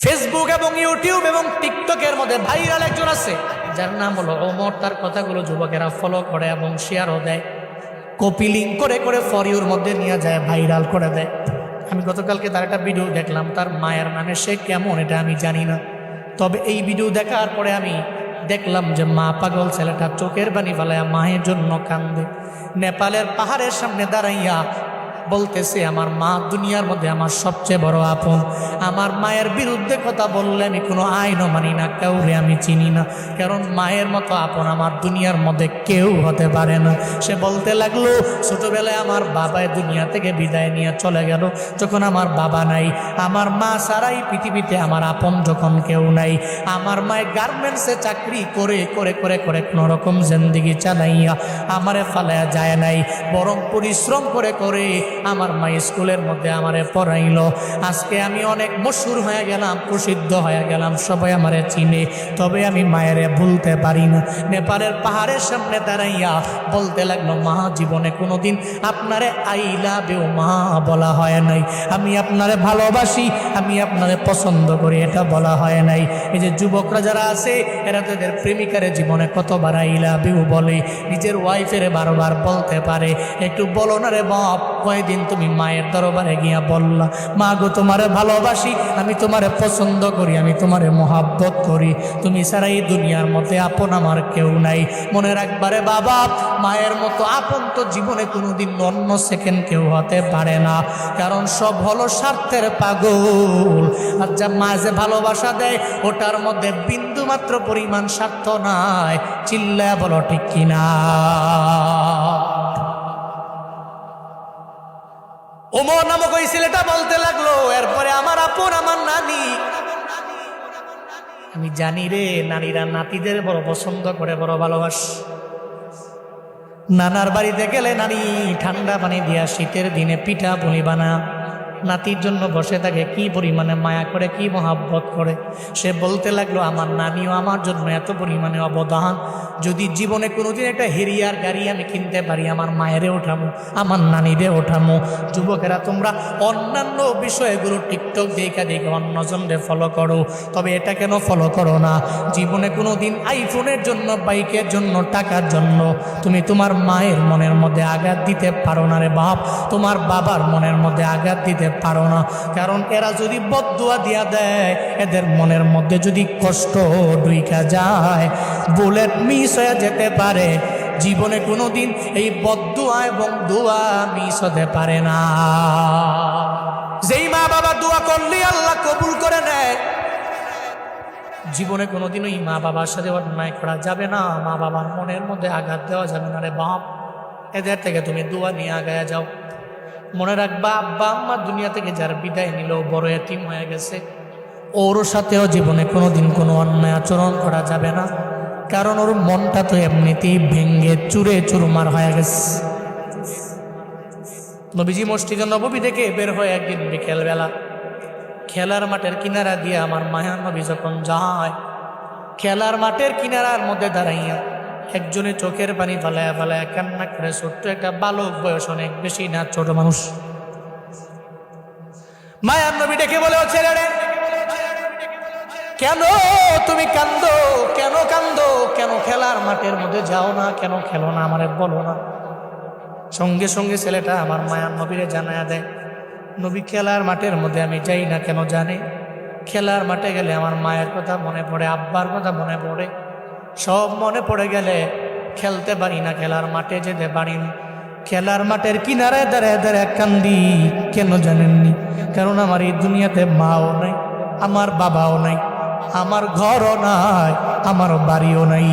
Facebook এবং YouTube এবং টিকটকের মধ্যে ভাইরাল একজন আছে যার নাম হলো ওমর। তার কথাগুলো যুবকেরা ফলো করে এবং শেয়ারও দেয়, কপি লিঙ্ক করে করে ফর ইউর মধ্যে নিয়ে যায়, ভাইরাল করে দেয়। আমি গতকালকে তার একটা ভিডিও দেখলাম, তার মায়ের মানে সে কেমন এটা আমি জানি না, তবে এই ভিডিও দেখার পরে আমি দেখলাম যে মা পাগল ছেলেটা চোখের পানি ফেলায় মায়ের জন্য কান্দে। নেপালের পাহাড়ের সামনে দাঁড়াইয়া বলতেছে, আমার মা দুনিয়ার মধ্যে আমার সবচেয়ে বড় আপন। আমার মায়ের বিরুদ্ধে কথা বললে আমি কোনো আইনও মানি না, কাউরে আমি চিনি না, কারণ মায়ের মতো আপন আমার দুনিয়ার মধ্যে কেউ হতে পারে না। সে বলতে লাগলো, ছোটবেলায় আমার বাবায় দুনিয়া থেকে বিদায় নিয়ে চলে গেল, যখন আমার বাবা নাই, আমার মা ছাড়াই পৃথিবীতে আমার আপন যখন কেউ নাই। আমার মায়ের গার্মেন্টসে চাকরি করে করে করে করে কোনো রকম জিন্দেগি চালাইয়া আমারে ফালাইয়া যায় নাই, বরং পরিশ্রম করে করে আমার মা স্কুলের মধ্যে আমারে পড়াইল। আজকে আমি অনেক মশহুর হয়ে গেলাম, প্রসিদ্ধ হয়ে গেলাম, সবাই আমারে চিনে, তবে আমি মায়েরে ভুলতে পারি না। নেপালের পাহাড়ের সামনে দাঁড়াইয়া বলতে লাগলো, মা জীবনে কোনোদিন আপনারে আই লাভ ইউ মা বলা হয় নাই, আমি আপনারে ভালোবাসি, আমি আপনারে পছন্দ করি এটা বলা হয় নাই। এই যে যুবকরা যারা আছে এরা তো এদের প্রেমিকারে জীবনে কতবার আই লাভ ইউ বলে, নিজের ওয়াইফের বারবার বলতে পারে, একটু বলো না রে বাপ, কয়দিন তুমি মায়ের দরবারে গিয়া বললা, মা গো তোমারে ভালোবাসি, আমি তোমারে পছন্দ করি, আমি তোমারে মোহাব্বত করি, তুমি ছাড়া এই দুনিয়ার মধ্যে আপন আমার কেউ নাই। মনে রাখবারে বাবা, মায়ের মতো আপন তো জীবনে কোনোদিন অন্য সেকেন্ড কেউ হতে পারে না, কারণ সব হলো স্বার্থের পাগল। আর যা মা যে ভালোবাসা দেয় ওটার মধ্যে বিন্দু মাত্র পরিমাণ স্বার্থ নাই। চিল্লা বলো ঠিক কিনা? ওমর নামক ওই ছেলেটা বলতে লাগলো, এরপরে আমার আপন আমার নানি। আমি জানি রে, নারীরা নাতিদের বড় পছন্দ করে, বড় ভালোবাসে। নানার বাড়িতে গেলে নানি ঠান্ডা পানি দিয়া শীতের দিনে পিঠা পুলি বানা নাতির জন্য বসে থাকে, কি পরিমাণে মায়া করে, কি মহাব্বত করে। সে বলতে লাগলো, আমার নানিও আমার জন্য এত পরিমাণে অবদান, যদি জীবনে কোনোদিন একটা হেরিয়ার গাড়ি আমি কিনতে পারি, আমার মায়েরে ওঠামো, আমার নানিরে ওঠামো। যুবকেরা তোমরা অন্যান্য বিষয়গুলো টিকটক দেখা দেখে অন্যজনরে ফলো করো, তবে এটা কেন ফলো করো না? জীবনে কোনোদিন আইফোনের জন্য, বাইকের জন্য, টাকার জন্য তুমি তোমার মায়ের মনের মধ্যে আঘাত দিতে পারো না রে বাপ, তোমার বাবার মনের মধ্যে আঘাত দিতে পারো না, কারণ এরা যদি বদদুয়া দিয়া দেয়, এদের মনের মধ্যে যদি কষ্ট ঢুইকা যায়, বুলেট মিস হয়ে যেতে পারে। জীবনে কোনোদিন এই বদদুয়া এবং দোয়া মিস হতে পারে না। যেই মা বাবা দোয়া করলে আল্লাহ কবুল করে নেয়, জীবনে কোনোদিন ওই মা বাবার সাথে অন্যায় করা যাবে না, মা বাবার মনের মধ্যে আঘাত দেওয়া যাবে না রে বাপ। এদের থেকে তুমি দোয়া নিয়ে আগায় যাও। মনে রাখবা, আব্বা আম্মা দুনিয়া থেকে যার বিদায় নিল, বড় এতিম হয়ে গেছে, ওর সাথেও জীবনে কোনোদিন কোনো অন্যায় আচরণ করা যাবে না, কারণ ওর মনটা তো এমনিতেই ভেঙ্গে চুরে চুরমার হয়ে গেছে। নবীজি মসজিদে নববী থেকে বের হয়ে একদিন বিকেলবেলা খেলার মাঠের কিনারা দিয়ে আমার মায়া নবী যখন যায়, খেলার মাঠের কিনারার মধ্যে দাঁড়াইয়া একজনে চোখের পানি ফালায়া ফালায়া কান্না করে, ছোট্ট একটা বালক, বয়স অনেক বেশি না, ছোট মানুষ। মায়ার নবী ডেকে বলে, ও ছেলে রে, কেন তুমি কান্দো, কেন কান্দো, কেন খেলার মাঠের মধ্যে যাও না, কেন খেলো না, আমারে বলো না। সঙ্গে সঙ্গে ছেলেটা আমার মায়ার নবীরে জানায়া দেয়, নবী খেলার মাঠের মধ্যে আমি যাই না কেন জানে, খেলার মাঠে গেলে আমার মায়ের কথা মনে পড়ে, আব্বার কথা মনে পড়ে, সব মনে পড়ে গেলে খেলতে পারি না, খেলার মাঠে যেতে পারি না। খেলার মাঠের কিনারায় দাঁড়ায় দাঁড়ায় কান্দি, কেন জানেননি? কারণ আমার এই দুনিয়াতে মাও নাই, আমার বাবাও নাই, আমার ঘরও নাই, আমার বাড়িও নাই।